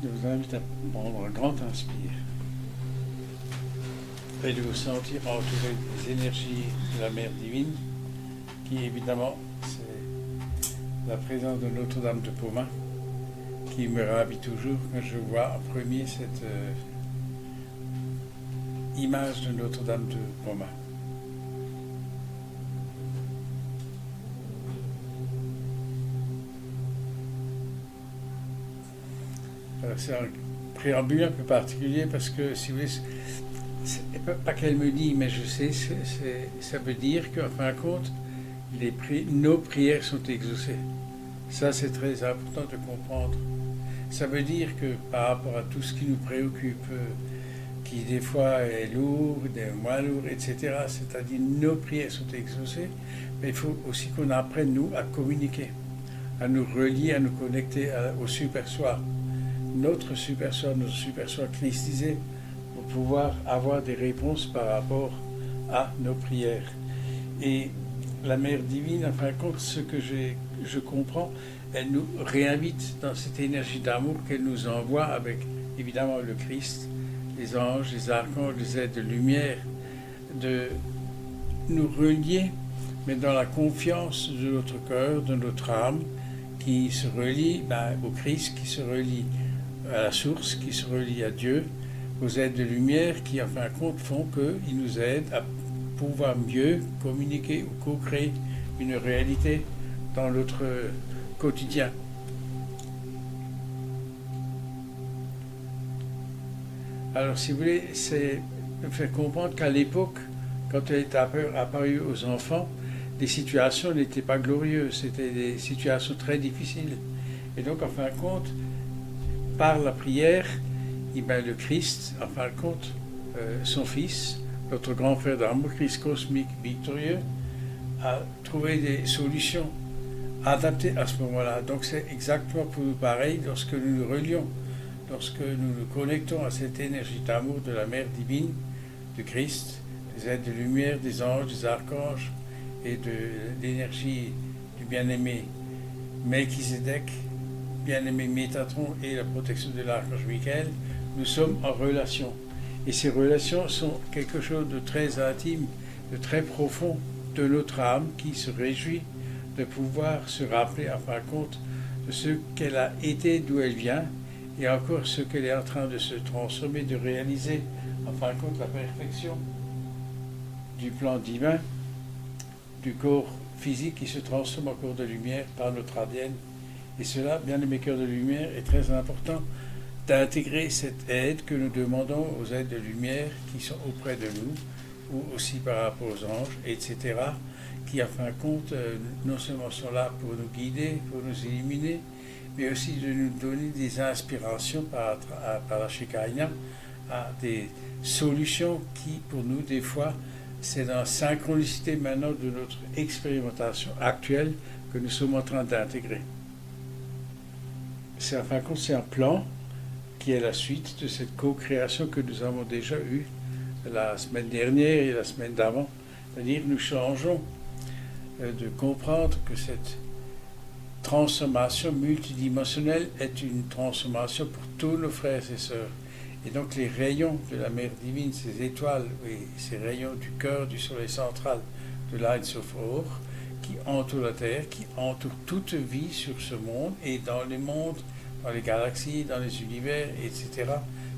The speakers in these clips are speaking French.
Je vous invite à prendre un grand inspire et de vous sentir entouré des énergies de la Mère divine, qui évidemment, c'est la présence de Notre-Dame de Pomain, qui me ravit toujours quand je vois en premier cette image de Notre-Dame de Pomain. C'est un préambule un peu particulier parce que, si vous voulez, c'est pas qu'elle me dit, mais je sais, ça veut dire qu'en fin de compte, nos prières sont exaucées. Ça, c'est très important de comprendre. Ça veut dire que par rapport à tout ce qui nous préoccupe, qui des fois est lourd, des moins lourd, etc., c'est-à-dire nos prières sont exaucées, mais il faut aussi qu'on apprenne, nous, à communiquer, à nous relier, à nous connecter au super-soi. Notre super-soi christisé, pour pouvoir avoir des réponses par rapport à nos prières. Et la Mère divine, en fin de compte, ce que je comprends, elle nous réinvite dans cette énergie d'amour qu'elle nous envoie avec, évidemment, le Christ, les anges, les archanges, les êtres de lumière, de nous relier, mais dans la confiance de notre cœur, de notre âme, qui se relie au Christ, qui se relie à la source, qui se relie à Dieu, aux êtres de lumière qui, en fin de compte, font qu'ils nous aident à pouvoir mieux communiquer ou co-créer une réalité dans notre quotidien. Alors, si vous voulez, c'est me faire comprendre qu'à l'époque, quand elle est apparue aux enfants, les situations n'étaient pas glorieuses, c'était des situations très difficiles. Et donc, en fin de compte, par la prière, le Christ, en fin de compte, son Fils, notre grand frère d'amour, Christ cosmique victorieux, a trouvé des solutions adaptées à ce moment-là. Donc c'est exactement pour nous pareil lorsque nous nous relions, lorsque nous nous connectons à cette énergie d'amour de la Mère divine, du Christ, des êtres de lumière, des anges, des archanges et de l'énergie du bien-aimé Melchizedek, bien-aimé Métatron et la protection de l'archange Michael, nous sommes en relation. Et ces relations sont quelque chose de très intime, de très profond de notre âme qui se réjouit de pouvoir se rappeler, en fin de compte, de ce qu'elle a été, d'où elle vient, et encore ce qu'elle est en train de se transformer, de réaliser, en fin de compte, la perfection du plan divin, du corps physique qui se transforme en corps de lumière par notre ADN. Et cela, bien aimés cœurs de lumière, est très important d'intégrer cette aide que nous demandons aux aides de lumière qui sont auprès de nous, ou aussi par rapport aux anges, etc., qui, en fin de compte, non seulement sont là pour nous guider, pour nous illuminer, mais aussi de nous donner des inspirations par la Shekinah, à des solutions qui, pour nous, des fois, c'est dans la synchronicité maintenant de notre expérimentation actuelle que nous sommes en train d'intégrer. C'est, en fin de compte, c'est un plan qui est la suite de cette co-création que nous avons déjà eue la semaine dernière et la semaine d'avant. C'est-à-dire nous changeons de comprendre que cette transformation multidimensionnelle est une transformation pour tous nos frères et sœurs. Et donc les rayons de la Mère divine, ces étoiles et ces rayons du cœur du soleil central de l'Aïd Sophor, qui entourent la Terre, qui entourent toute vie sur ce monde et dans les mondes, dans les galaxies, dans les univers, etc.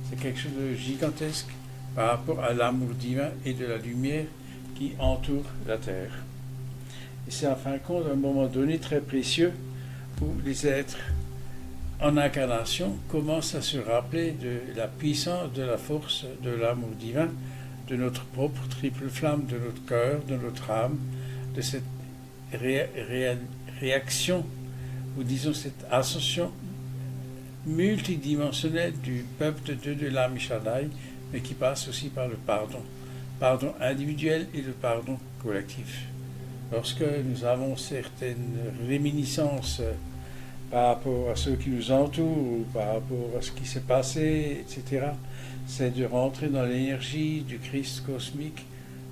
C'est quelque chose de gigantesque par rapport à l'amour divin et de la lumière qui entoure la Terre. Et c'est en fin de compte un moment donné très précieux où les êtres en incarnation commencent à se rappeler de la puissance, de la force de l'amour divin, de notre propre triple flamme, de notre cœur, de notre âme, de cette réaction, ou disons cette ascension multidimensionnelle du peuple de Dieu, de l'âme Shaddai, mais qui passe aussi par le pardon individuel et le pardon collectif. Lorsque nous avons certaines réminiscences par rapport à ceux qui nous entourent, ou par rapport à ce qui s'est passé, etc., c'est de rentrer dans l'énergie du Christ cosmique,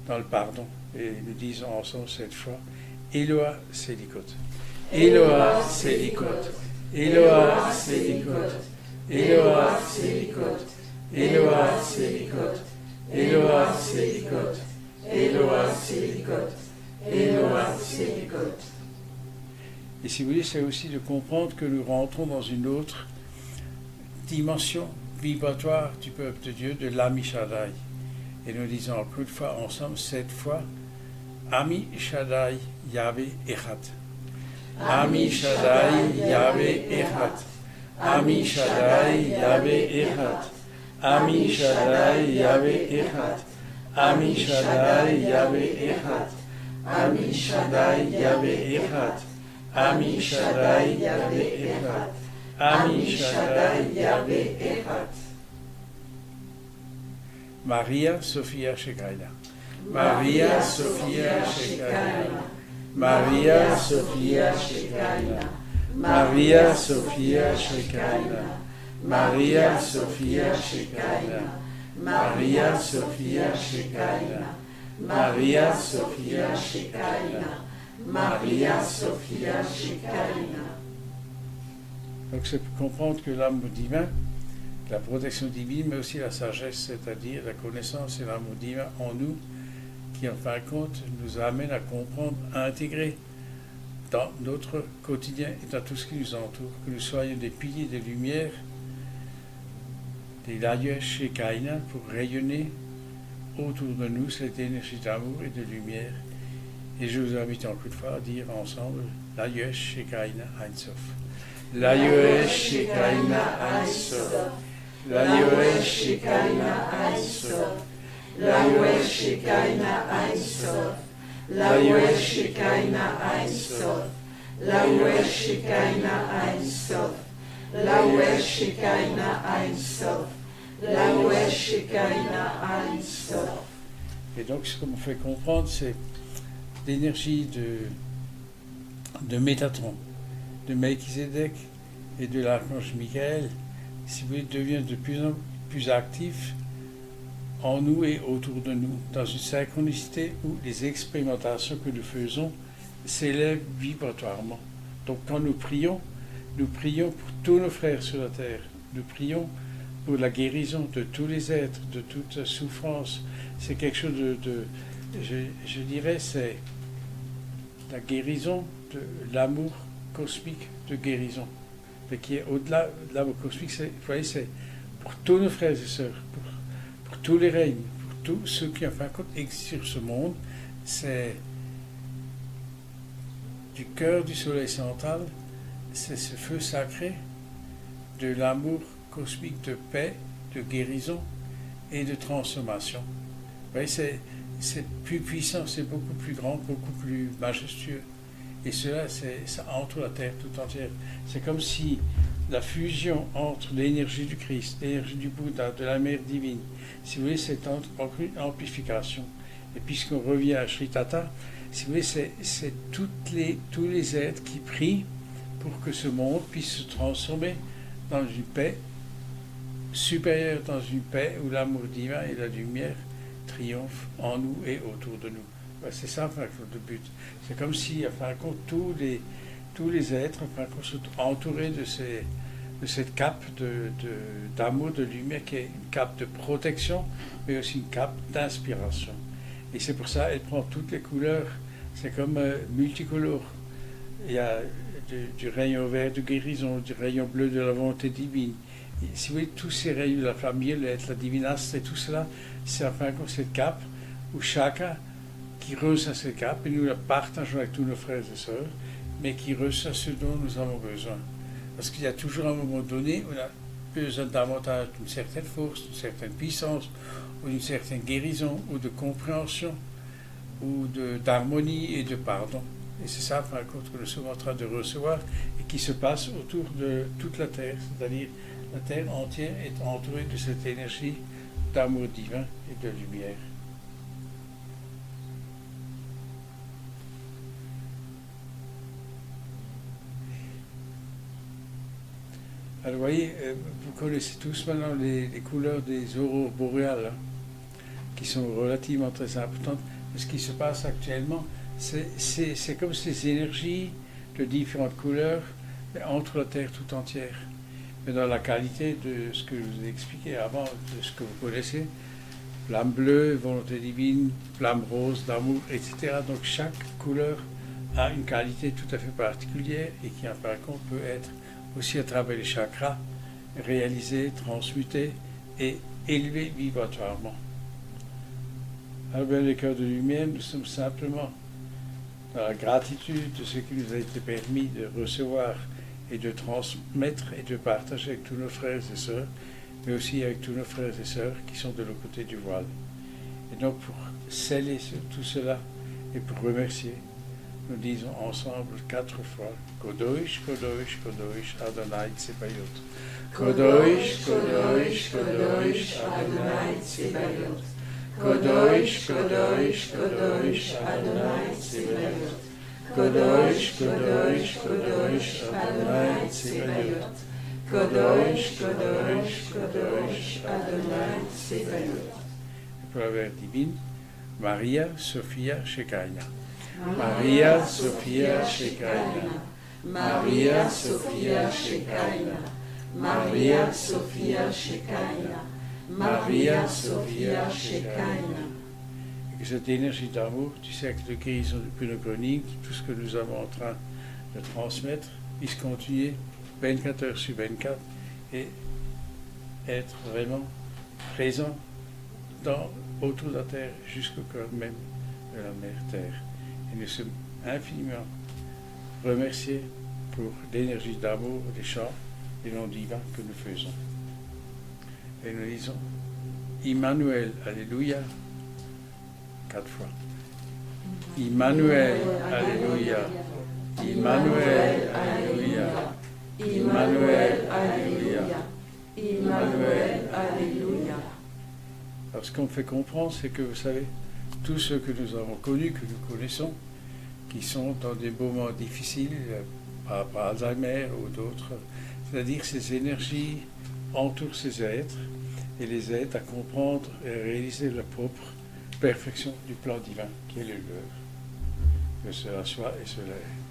dans le pardon. Et nous disons ensemble cette fois, Eloa Selikot. Eloa Selikot. Eloa Selikot. Eloah Selikot, Eloah Selikot, Eloah Selikot, Eloah Selikot, Eloah Selikot. Et si vous voulez, c'est aussi de comprendre que nous rentrons dans une autre dimension vibratoire du peuple de Dieu, de l'Ami Shaddai. Et nous disons encore une fois ensemble, cette fois, Ami Shaddai Yahvé Echad. Ami Shaddai Yahvé Echad. Ami Shaddai Yahvé Echad. Ami Shaddai Yahvé Echad. Ami Shaddai Yahvé Echad. Ami Shaddai Yahvé Echad. Ami Shaddai Yahvé Echad. Ami Shaddai Yahvé Echad. Maria Sophia Shekinah. Maria Sophia Shekinah. Maria Sophia Shekinah. Maria Sophia Shekinah. Maria Sophia Shekinah. Maria Sophia Shekinah. Maria Sophia Shekinah. Maria Sophia Shekinah. Donc c'est pour comprendre que l'amour divin, la protection divine, mais aussi la sagesse, c'est-à-dire la connaissance et l'amour divin en nous, qui en fin de compte nous amène à comprendre, à intégrer dans notre quotidien et dans tout ce qui nous entoure, que nous soyons des piliers de lumière, des Layesh et Kaina, pour rayonner autour de nous cette énergie d'amour et de lumière. Et je vous invite encore une fois à dire ensemble Layesh et Kaina Ein Sof. Layesh Shekinah Ein Sof. Layesh Shekinah Ein Sof. Layesh Shekinah Ein Sof. Layesh Shekinah Ein Sof. Layesh Shekinah Ein Sof. Layesh Shekinah Ein Sof. Layesh Shekinah Ein Sof. Et donc ce qu'on me fait comprendre, c'est l'énergie de Métatron, de Melchizedek et de l'archange Michael, si vous voulez, devient de plus en plus actif en nous et autour de nous, dans une synchronicité où les expérimentations que nous faisons s'élèvent vibratoirement. Donc quand nous prions pour tous nos frères sur la terre, nous prions pour la guérison de tous les êtres, de toute souffrance. C'est quelque chose je dirais, c'est la guérison de l'amour cosmique de guérison, mais qui est au-delà de l'amour cosmique. Vous voyez, c'est pour tous nos frères et sœurs, pour tous les règnes, pour tous ceux qui en fin de compte existent sur ce monde. C'est du cœur du soleil central, c'est ce feu sacré de l'amour cosmique de paix, de guérison et de transformation. Vous voyez, c'est plus puissant, c'est beaucoup plus grand, beaucoup plus majestueux. Et cela, ça entoure la terre tout entière. C'est comme si la fusion entre l'énergie du Christ, l'énergie du Bouddha, de la mère divine, si vous voulez, c'est une amplification. Et puisqu'on revient à Sri Tata, si vous voulez, c'est tous les êtres qui prient pour que ce monde puisse se transformer dans une paix supérieure, dans une paix où l'amour divin et la lumière triomphe en nous et autour de nous. C'est ça, enfin, le but. C'est comme si, enfin, tous les êtres, enfin, sont entourés de cette cape d'amour, de lumière, qui est une cape de protection, mais aussi une cape d'inspiration. Et c'est pour ça qu'elle prend toutes les couleurs. C'est comme multicolore. Il y a du rayon vert de guérison, du rayon bleu de la volonté divine. Et si vous voyez, tous ces rayons de la flamme violette, la divinastre et tout cela, c'est enfin comme cette cape où chacun qui reçoit cette cape, et nous la partageons avec tous nos frères et sœurs, mais qui reçoit ce dont nous avons besoin. Parce qu'il y a toujours un moment donné où on a besoin davantage d'une certaine force, d'une certaine puissance, ou d'une certaine guérison, ou de compréhension, ou d'harmonie et de pardon. Et c'est ça, enfin, que nous sommes en train de recevoir, et qui se passe autour de toute la Terre, c'est-à-dire la Terre entière est entourée de cette énergie d'amour divin et de lumière. Alors, vous voyez, vous connaissez tous maintenant les couleurs des aurores boréales, hein, qui sont relativement très importantes. Mais ce qui se passe actuellement, c'est comme ces énergies de différentes couleurs entre la Terre tout entière. mais dans la qualité de ce que je vous ai expliqué avant, de ce que vous connaissez. Flamme bleue, volonté divine, flamme rose, d'amour, etc. Donc chaque couleur a une qualité tout à fait particulière et qui, en par contre, peut être aussi à travers les chakras réalisée, transmutée et élevée vibratoirement. Alors bien, les cœurs de lumière, nous sommes simplement dans la gratitude de ce qui nous a été permis de recevoir et de transmettre et de partager avec tous nos frères et sœurs, mais aussi avec tous nos frères et sœurs qui sont de l'autre côté du voile. Et donc pour sceller tout cela et pour remercier, nous disons ensemble 4 fois Kodosh, Kodosh, Kodosh, Adonai Tsebayot. Kodosh, Kodosh, Kodosh, Adonai Tsebayot. Kodosh, Kodosh, Kodosh, Adonai Tsebayot. Kodosh, Kodosh, Kodosh, Adonai Tsebayot. Kodosh, Kodosh, Kodosh, Adonai Tsebayot. Pour la Vierge divine, Maria Sophia Shekinah. Maria Sophia Shekinah. Maria Sophia Shekinah. Maria Sophia Shekinah. Maria Sophia Shekinah. Et que cette énergie d'amour du cercle de guérison du Punochronique, tout ce que nous avons en train de transmettre, puisse continuer 24 heures sur 24 et être vraiment présent autour de la Terre jusqu'au cœur même de la Mère Terre. Et nous sommes infiniment remerciés pour l'énergie d'amour, les chants, les noms divins que nous faisons. Et nous disons Immanuel, Alléluia, 4 fois. Immanuel, Alléluia. Immanuel, Alléluia. Immanuel, Alléluia. Immanuel, Alléluia. Alors ce qu'on me fait comprendre, c'est que vous savez, tous ceux que nous avons connus, que nous connaissons, qui sont dans des moments difficiles, par rapport à Alzheimer ou d'autres, c'est-à-dire ces énergies entourent ces êtres et les aident à comprendre et à réaliser leur propre perfection du plan divin qui est le leur. Que cela soit et cela est.